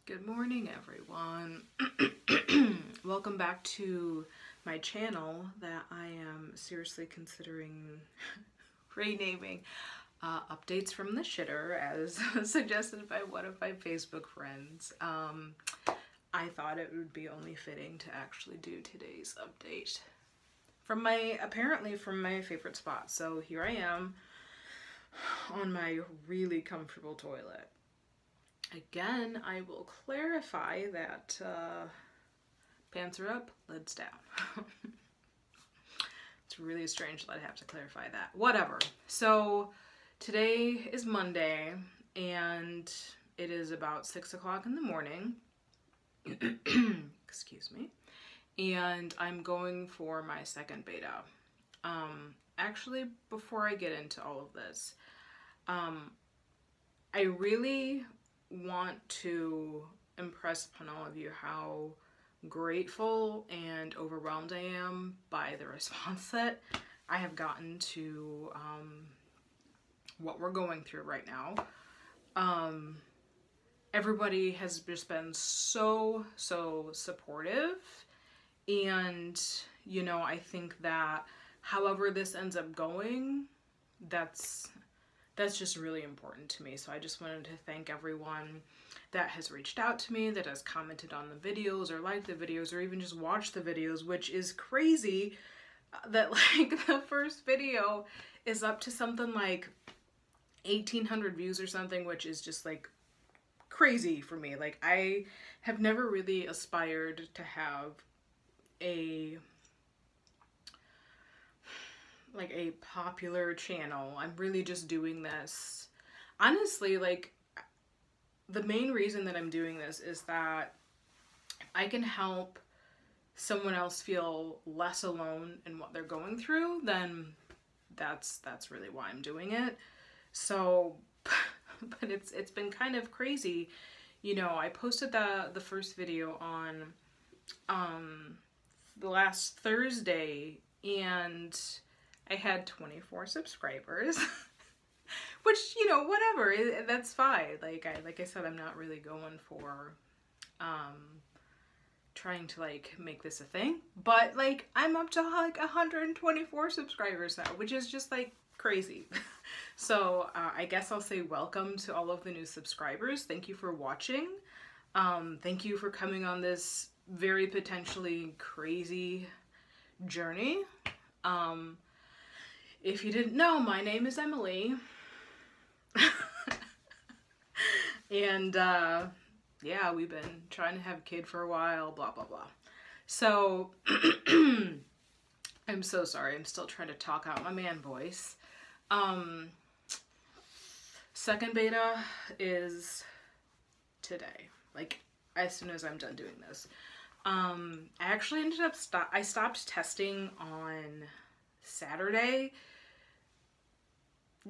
Good morning, everyone. Welcome back to my channel that I am seriously considering renaming Updates from the Shitter, as suggested by one of my Facebook friends. I thought it would be only fitting to actually do today's update from apparently from my favorite spot. So here I am on my really comfortable toilet. Again, I will clarify that pants are up, lids down. It's really strange that I have to clarify that. Whatever. So today is Monday and it is about 6 o'clock in the morning. Excuse me. And I'm going for my second beta. Actually, before I get into all of this, I really want to impress upon all of you how grateful and overwhelmed I am by the response that I have gotten to what we're going through right now. Everybody has just been so supportive, and you know, I think that however this ends up going, that's just really important to me. So I just wanted to thank everyone that has reached out to me, that has commented on the videos or liked the videos or even just watched the videos, which is crazy that like the first video is up to something like 1,800 views or something, which is just like crazy for me. Like, I have never really aspired to have a popular channel. I'm really just doing this. Honestly, like, the main reason that I'm doing this is that I can help someone else feel less alone in what they're going through, then that's really why I'm doing it. So, but it's been kind of crazy. You know, I posted the first video on the last Thursday, and I had 24 subscribers, which, you know, whatever, that's fine. Like I said, I'm not really going for trying to like make this a thing, but like I'm up to like 124 subscribers now, which is just like crazy. So I guess I'll say welcome to all of the new subscribers. Thank you for watching. Thank you for coming on this very potentially crazy journey. If you didn't know, my name is Emily. And yeah, we've been trying to have a kid for a while, blah blah blah. So I'm so sorry, I'm still trying to talk out my man voice. Second beta is today, like as soon as I'm done doing this. I actually ended up I stopped testing on Saturday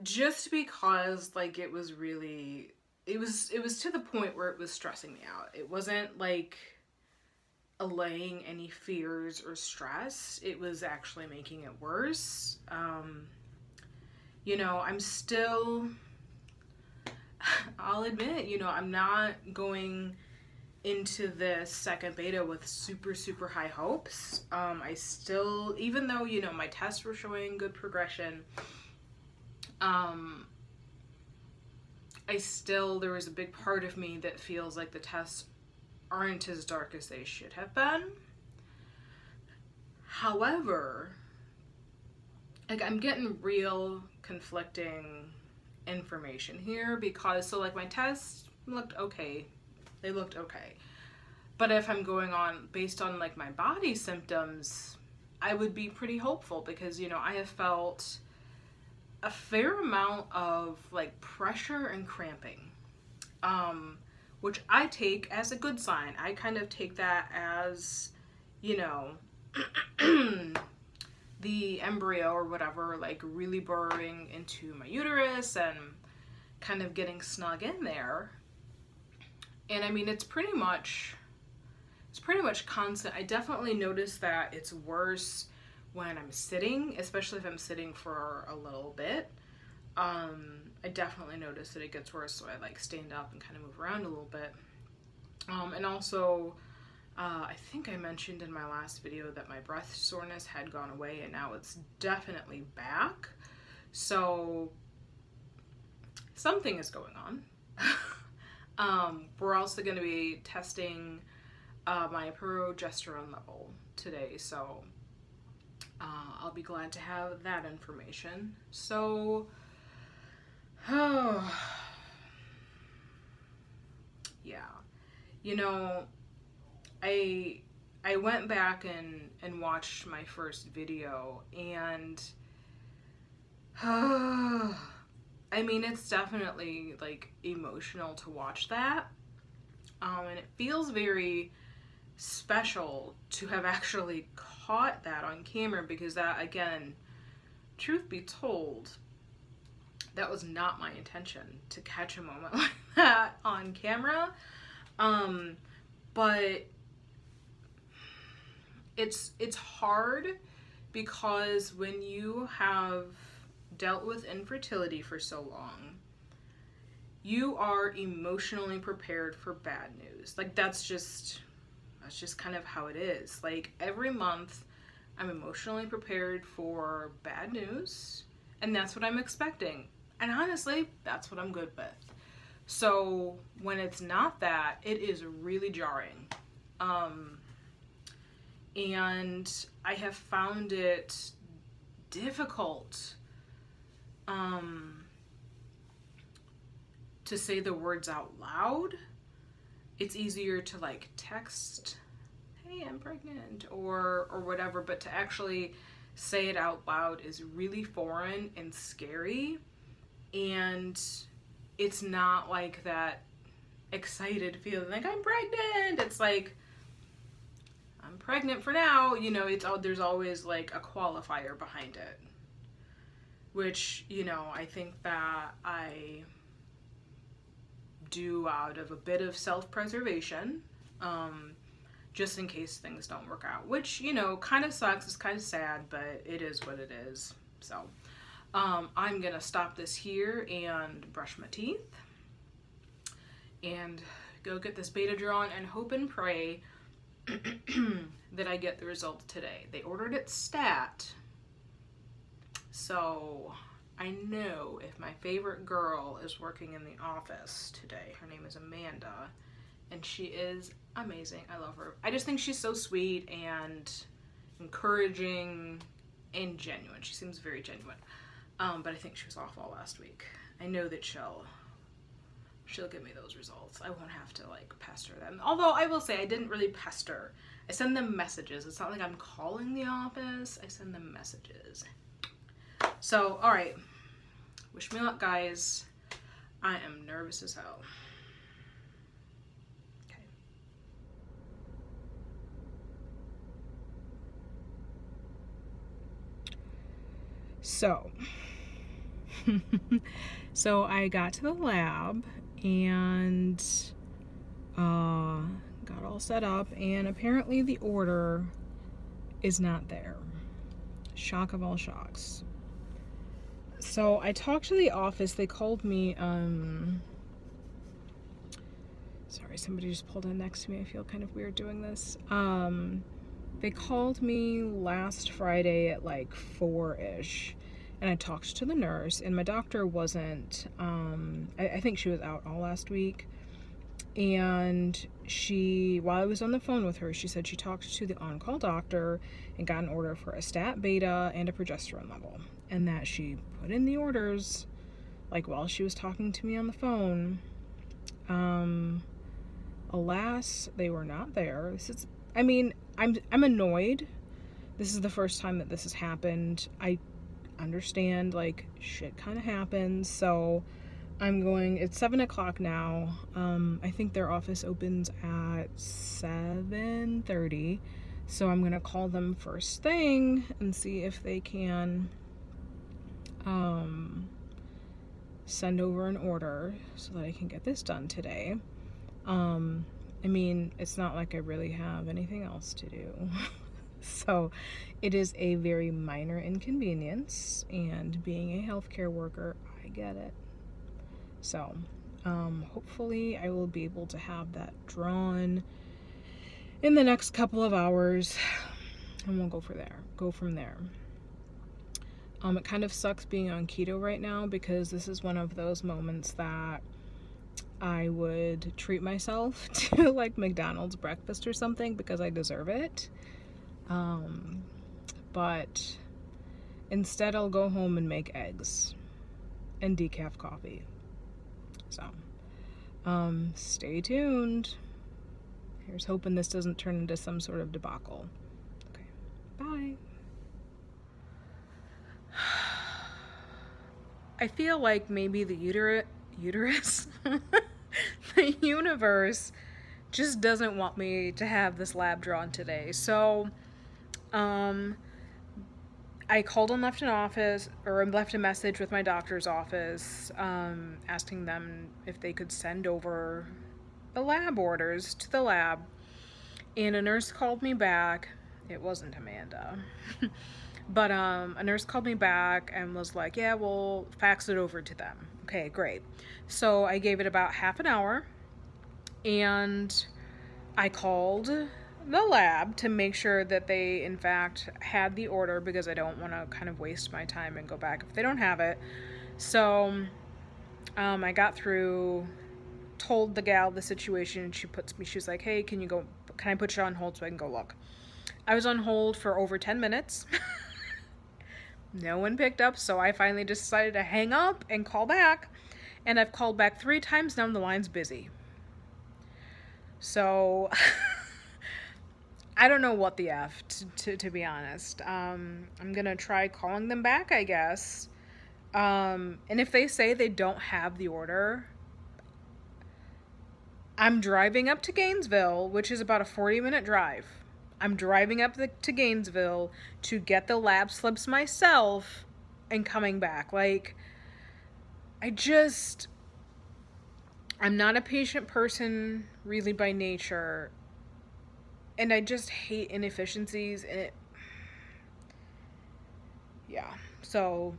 just because like it was to the point where it was stressing me out. It wasn't like allaying any fears or stress. It was actually making it worse. You know, I'm still, I'll admit, you know, I'm not going into this second beta with super high hopes. I still, even though, you know, my tests were showing good progression, there was a big part of me that feels like the tests aren't as dark as they should have been. However, like, I'm getting real conflicting information here, because so like my tests looked okay. They looked okay. But if I'm going on based on like my body symptoms, I would be pretty hopeful, because, you know, I have felt a fair amount of like pressure and cramping, which I take as a good sign. I kind of take that as, you know, the embryo or whatever, like really burrowing into my uterus and kind of getting snug in there. And I mean, it's pretty much constant. I definitely notice that it's worse when I'm sitting, especially if I'm sitting for a little bit. I definitely notice that it gets worse, so I like stand up and kind of move around a little bit. And also, I think I mentioned in my last video that my breath soreness had gone away and now it's definitely back. So something is going on. We're also going to be testing my progesterone level today, so I'll be glad to have that information. So, oh, yeah, you know, I went back and watched my first video, and I mean, it's definitely like emotional to watch that, and it feels very special to have actually caught that on camera, because that, again, truth be told, that was not my intention to catch a moment like that on camera. But it's hard, because when you have dealt with infertility for so long, you are emotionally prepared for bad news. Like, that's just kind of how it is. Like, every month I'm emotionally prepared for bad news, and that's what I'm expecting. And honestly, that's what I'm good with. So when it's not that, it is really jarring. And I have found it difficult to say the words out loud. It's easier to like text, hey, I'm pregnant, or whatever, but to actually say it out loud is really foreign and scary. And it's not like that excited feeling like I'm pregnant. It's like, I'm pregnant for now, you know. There's always like a qualifier behind it, which, you know, I think that I do out of a bit of self-preservation, just in case things don't work out, which, you know, kind of sucks. It's kind of sad, but it is what it is. So I'm gonna stop this here and brush my teeth and go get this beta drawn and hope and pray that I get the results today. They ordered it stat, so I know if my favorite girl is working in the office today. Her name is Amanda, and she is amazing. I love her. I just think she's so sweet and encouraging and genuine. She seems very genuine. But I think she was off all last week. I know that she'll give me those results. I won't have to like pester them. Although I will say I didn't really pester. I send them messages. It's not like I'm calling the office. I send them messages. So, all right. Wish me luck, guys. I am nervous as hell. Okay. So I got to the lab and got all set up, and apparently the order is not there. Shock of all shocks. So I talked to the office. They called me, sorry, somebody just pulled in next to me. I feel kind of weird doing this. They called me last Friday at like 4-ish, and I talked to the nurse, and my doctor wasn't, I think she was out all last week. And while I was on the phone with her, she said she talked to the on-call doctor and got an order for a stat beta and a progesterone level, and that she put in the orders like while she was talking to me on the phone. Alas, they were not there. I mean, I'm annoyed. This is the first time that this has happened. I understand, like, shit kind of happens, so it's 7 o'clock now. I think their office opens at 7:30, so I'm gonna call them first thing and see if they can send over an order so that I can get this done today. I mean, it's not like I really have anything else to do. So it is a very minor inconvenience, and being a healthcare worker, I get it. So Hopefully I will be able to have that drawn in the next couple of hours, and we'll go from there. It kind of sucks being on keto right now, because this is one of those moments that I would treat myself to like McDonald's breakfast or something, because I deserve it. But instead I'll go home and make eggs and decaf coffee. So, stay tuned. Here's hoping this doesn't turn into some sort of debacle. Okay, bye. I feel like maybe the uterus, the universe just doesn't want me to have this lab drawn today. So, I called and left left a message with my doctor's office, asking them if they could send over the lab orders to the lab. And a nurse called me back. It wasn't Amanda. But a nurse called me back and was like, yeah, we'll fax it over to them. Okay, great. So I gave it about half an hour, and I called the lab to make sure that they in fact had the order, because I don't want to kind of waste my time and go back if they don't have it. So I got through, told the gal the situation, and she was like, hey, can I put you on hold so I can go look? I was on hold for over 10 minutes. No one picked up, so I finally decided to hang up and call back. And I've called back 3 times now, and the line's busy. So I don't know what the F, to be honest. I'm gonna try calling them back, I guess. And if they say they don't have the order, I'm driving up to Gainesville, which is about a 40-minute drive. I'm driving up to Gainesville to get the lab slips myself and coming back. Like, I'm not a patient person really by nature, and I just hate inefficiencies, and yeah. So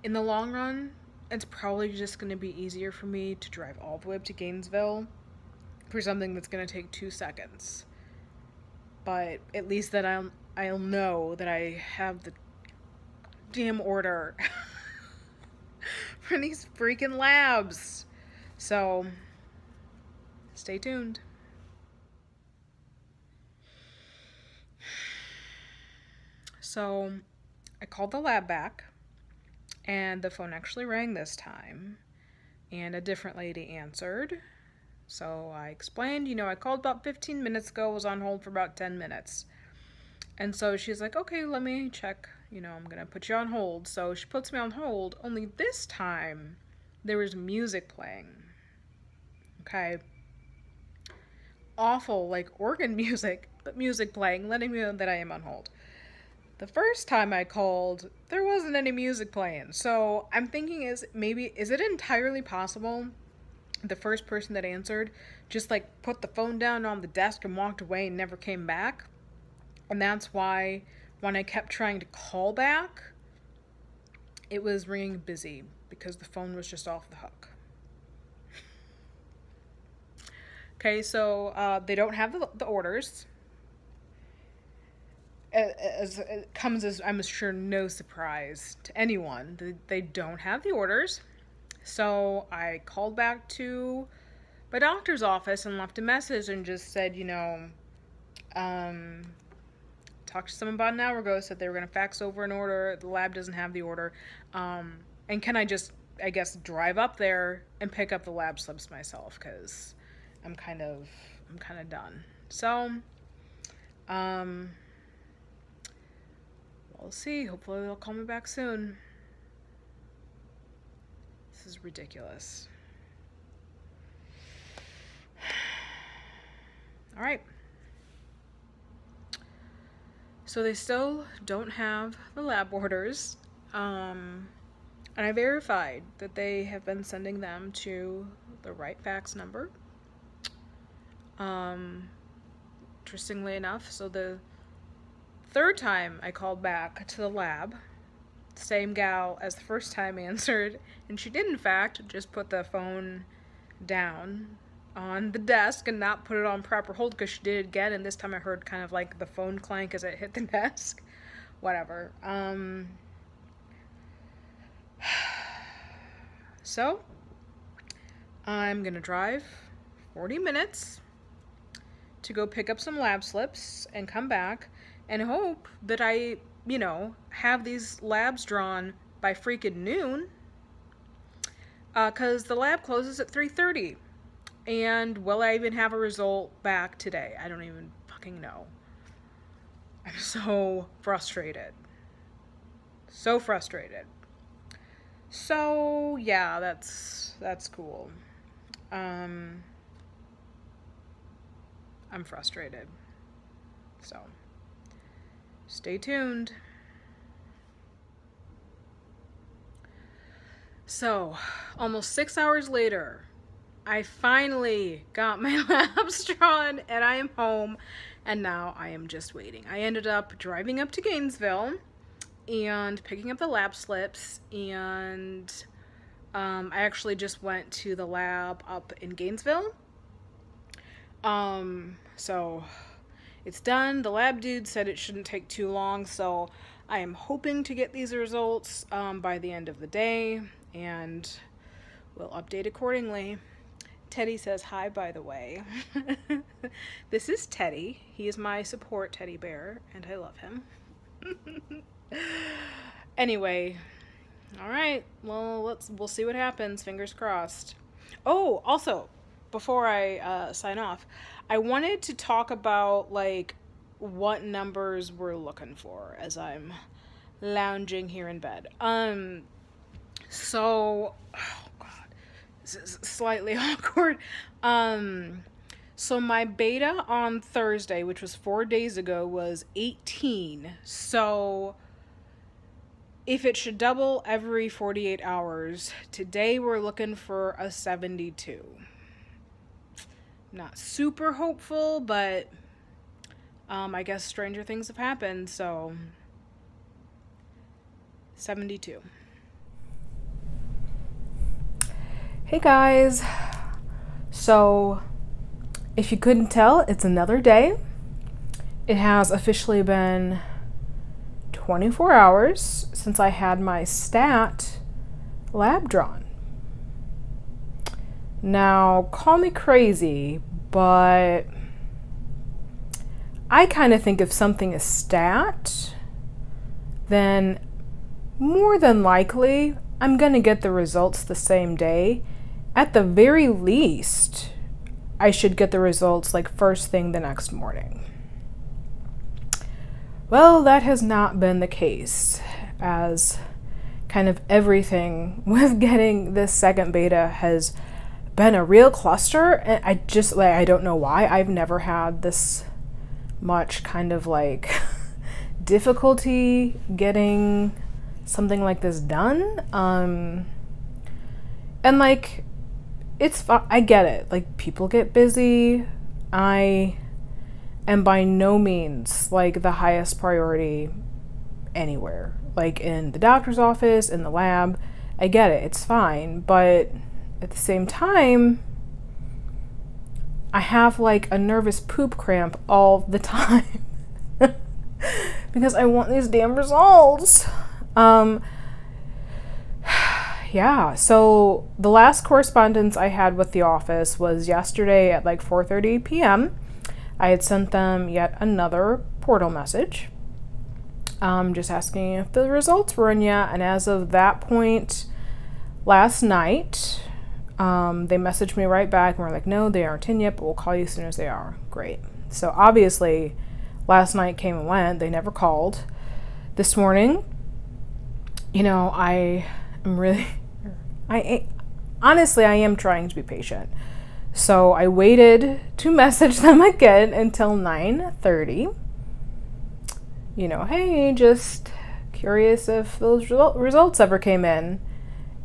in the long run, it's probably just going to be easier for me to drive all the way up to Gainesville for something that's going to take 2 seconds. But at least that I'll know that I have the damn order for these freaking labs. So stay tuned. So I called the lab back, and the phone actually rang this time, and a different lady answered. So I explained, I called about 15 minutes ago, was on hold for about 10 minutes. And so she's like, okay, let me check, I'm gonna put you on hold. So she puts me on hold, only this time there was music playing. Okay. Awful, like organ music, but music playing, letting me know that I am on hold. The first time I called, there wasn't any music playing. So I'm thinking, is it entirely possible the first person that answered just like put the phone down on the desk and walked away and never came back? And that's why when I kept trying to call back, it was ringing busy, because the phone was just off the hook. Okay, so they don't have the orders. It comes as, I'm sure, no surprise to anyone. They don't have the orders. So I called back to my doctor's office and left a message and just said, talked to someone about an hour ago, said they were going to fax over an order. The lab doesn't have the order. And can I just, I guess, drive up there and pick up the lab slips myself? Because I'm kind of done. So, we'll see. Hopefully they'll call me back soon. This is ridiculous. All right. So they still don't have the lab orders. And I verified that they have been sending them to the right fax number. Interestingly enough, so the third time I called back to the lab, Same gal as the first time answered, and she did in fact just put the phone down on the desk and not put it on proper hold, because she did it again, and this time I heard kind of like the phone clank as it hit the desk. Whatever. So I'm gonna drive 40 minutes to go pick up some lab slips and come back and hope that I, have these labs drawn by freaking noon, because the lab closes at 3:30. And will I even have a result back today? I don't even fucking know. I'm so frustrated. So frustrated. So yeah, that's cool. I'm frustrated. So stay tuned. So almost 6 hours later, I finally got my labs drawn and I am home, and now I am just waiting. I ended up driving up to Gainesville and picking up the lab slips, and I actually just went to the lab up in Gainesville. So it's done. The lab dude said it shouldn't take too long, so I am hoping to get these results by the end of the day, and we'll update accordingly. Teddy says hi, by the way. This is Teddy. He is my support teddy bear, and I love him. Anyway, all right. Well, we'll see what happens. Fingers crossed. Oh, also, before I sign off, I wanted to talk about like what numbers we're looking for as I'm lounging here in bed. So, oh God, this is slightly awkward. So my beta on Thursday, which was 4 days ago, was 18. So if it should double every 48 hours, today we're looking for a 72. Not super hopeful, but I guess stranger things have happened, so 72. Hey guys, so if you couldn't tell, it's another day. It has officially been 24 hours since I had my stat lab drawn. Now, call me crazy, but I kind of think if something is stat, then more than likely I'm going to get the results the same day. At the very least, I should get the results like first thing the next morning. Well, that has not been the case, as kind of everything with getting this second beta has been a real cluster, and I don't know why. I've never had this much kind of like difficulty getting something like this done. And like, it's I get it. Like, people get busy. I am by no means like the highest priority anywhere. Like in the doctor's office, in the lab. I get it. It's fine. But at the same time, I have like a nervous poop cramp all the time because I want these damn results. Yeah, so the last correspondence I had with the office was yesterday at like 4:30 p.m. I had sent them yet another portal message, just asking if the results were in yet, and as of that point last night, they messaged me right back and were like, no, they aren't in yet, but we'll call you as soon as they are. Great. So obviously last night came and went. They never called. This morning, honestly, I am trying to be patient. So I waited to message them again until 9:30. Hey, just curious if those results ever came in.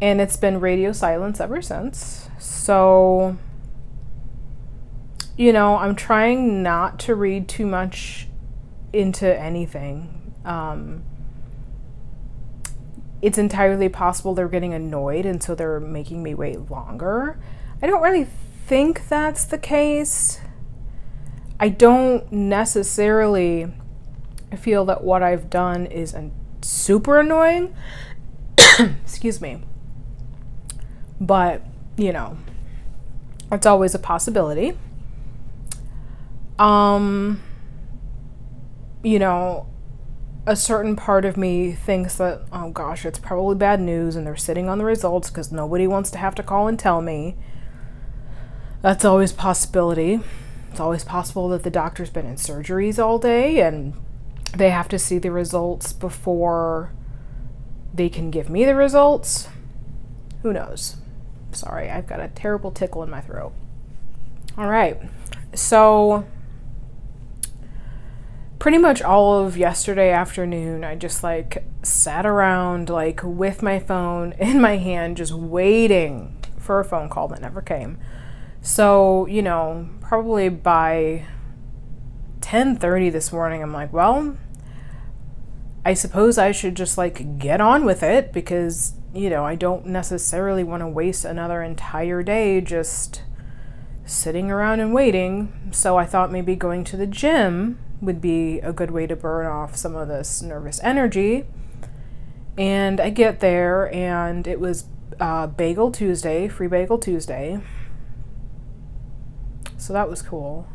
And it's been radio silence ever since. So, I'm trying not to read too much into anything. it's entirely possible they're getting annoyed and so they're making me wait longer. I don't really think that's the case. I don't necessarily feel that what I've done is super annoying. Excuse me. But, you know, it's always a possibility. You know, a certain part of me thinks that, oh gosh, it's probably bad news and they're sitting on the results because nobody wants to have to call and tell me. That's always a possibility. It's always possible that the doctor's been in surgeries all day and they have to see the results before they can give me the results. Who knows? Sorry, I've got a terrible tickle in my throat. All right, so pretty much all of yesterday afternoon, I just like sat around like with my phone in my hand, just waiting for a phone call that never came. So, you know, probably by 10:30 this morning, I'm like, well, I suppose I should just like get on with it because, you know, I don't necessarily want to waste another entire day just sitting around and waiting. So I thought maybe going to the gym would be a good way to burn off some of this nervous energy. And I get there and it was Bagel Tuesday, free Bagel Tuesday. So that was cool.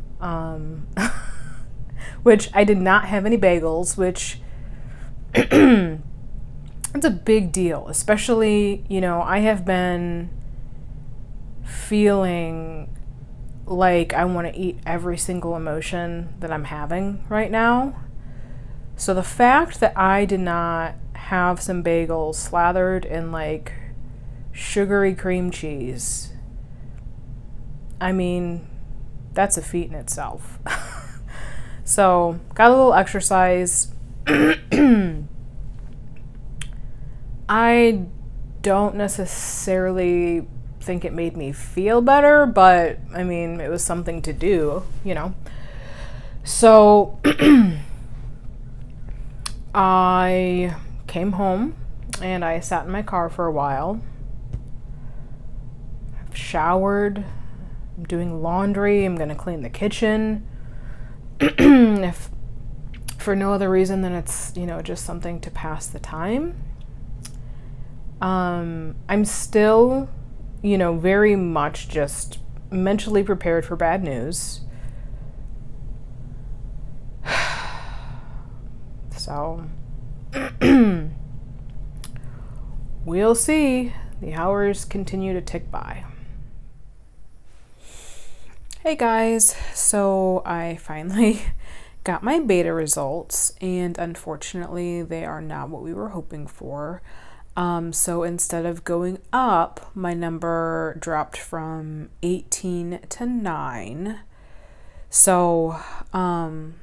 Which I did not have any bagels, which it's a big deal, especially, you know, I have been feeling like I want to eat every single emotion that I'm having right now. So the fact that I did not have some bagels slathered in like sugary cream cheese, I mean, that's a feat in itself. So got a little exercise. I don't necessarily think it made me feel better, but I mean, it was something to do, you know. So I came home and I sat in my car for a while. I've showered, I'm doing laundry, I'm gonna clean the kitchen. If for no other reason than it's, you know, just something to pass the time. I'm still, you know, very much just mentally prepared for bad news. So, we'll see. The hours continue to tick by. Hey guys, so I finally got my beta results, and unfortunately they are not what we were hoping for. So instead of going up, my number dropped from 18 to 9. So I'm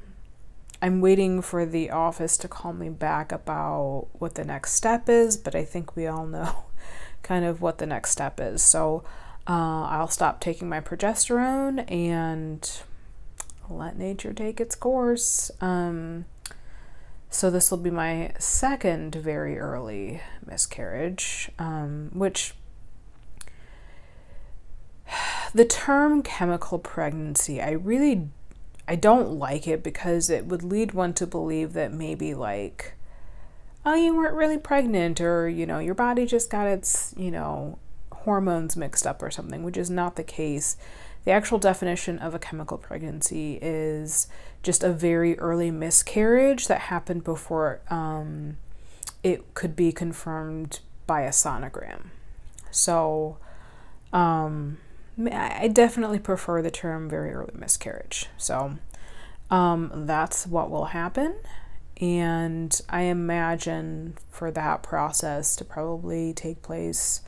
waiting for the office to call me back about what the next step is, but I think we all know kind of what the next step is. So I'll stop taking my progesterone and let nature take its course. So this will be my second very early miscarriage, which the term chemical pregnancy, I don't like it because it would lead one to believe that maybe like, oh, you weren't really pregnant, or, you know, your body just got its, you know, hormones mixed up or something, which is not the case. The actual definition of a chemical pregnancy is just a very early miscarriage that happened before it could be confirmed by a sonogram. So I definitely prefer the term very early miscarriage. So that's what will happen. And I imagine for that process to probably take place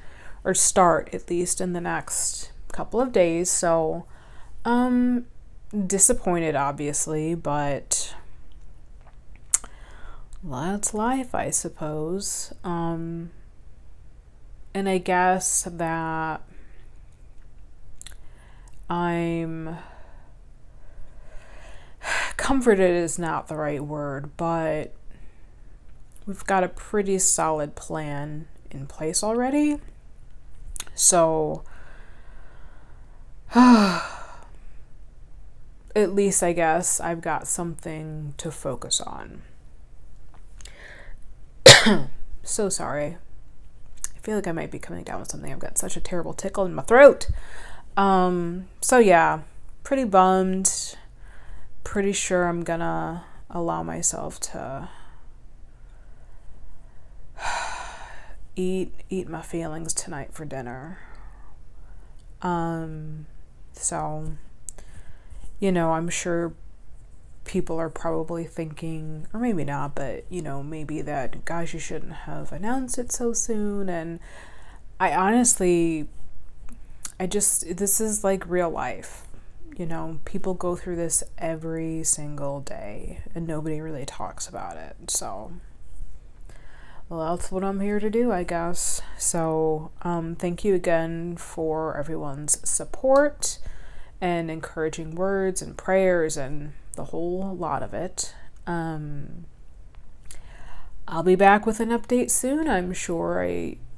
or start at least in the next couple of days. So disappointed obviously, but that's life, I suppose. And I guess that I'm comforted is not the right word, but we've got a pretty solid plan in place already. So at least I guess I've got something to focus on. So sorry. I feel like I might be coming down with something. I've got such a terrible tickle in my throat. So yeah, pretty bummed. Pretty sure I'm gonna allow myself to eat my feelings tonight for dinner. So, you know, I'm sure people are probably thinking, or maybe not, but, you know, maybe that, gosh, you shouldn't have announced it so soon. And I honestly, this is like real life. You know, people go through this every single day and nobody really talks about it. So, well, that's what I'm here to do, I guess. So, thank you again for everyone's support and encouraging words and prayers and the whole lot of it. I'll be back with an update soon. I'm sure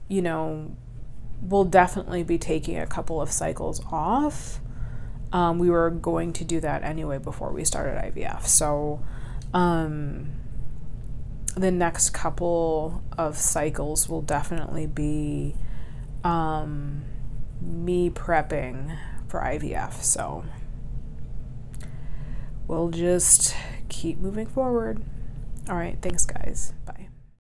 we'll definitely be taking a couple of cycles off. We were going to do that anyway before we started IVF. So, the next couple of cycles will definitely be me prepping for IVF. So we'll just keep moving forward. All right, thanks guys. Bye.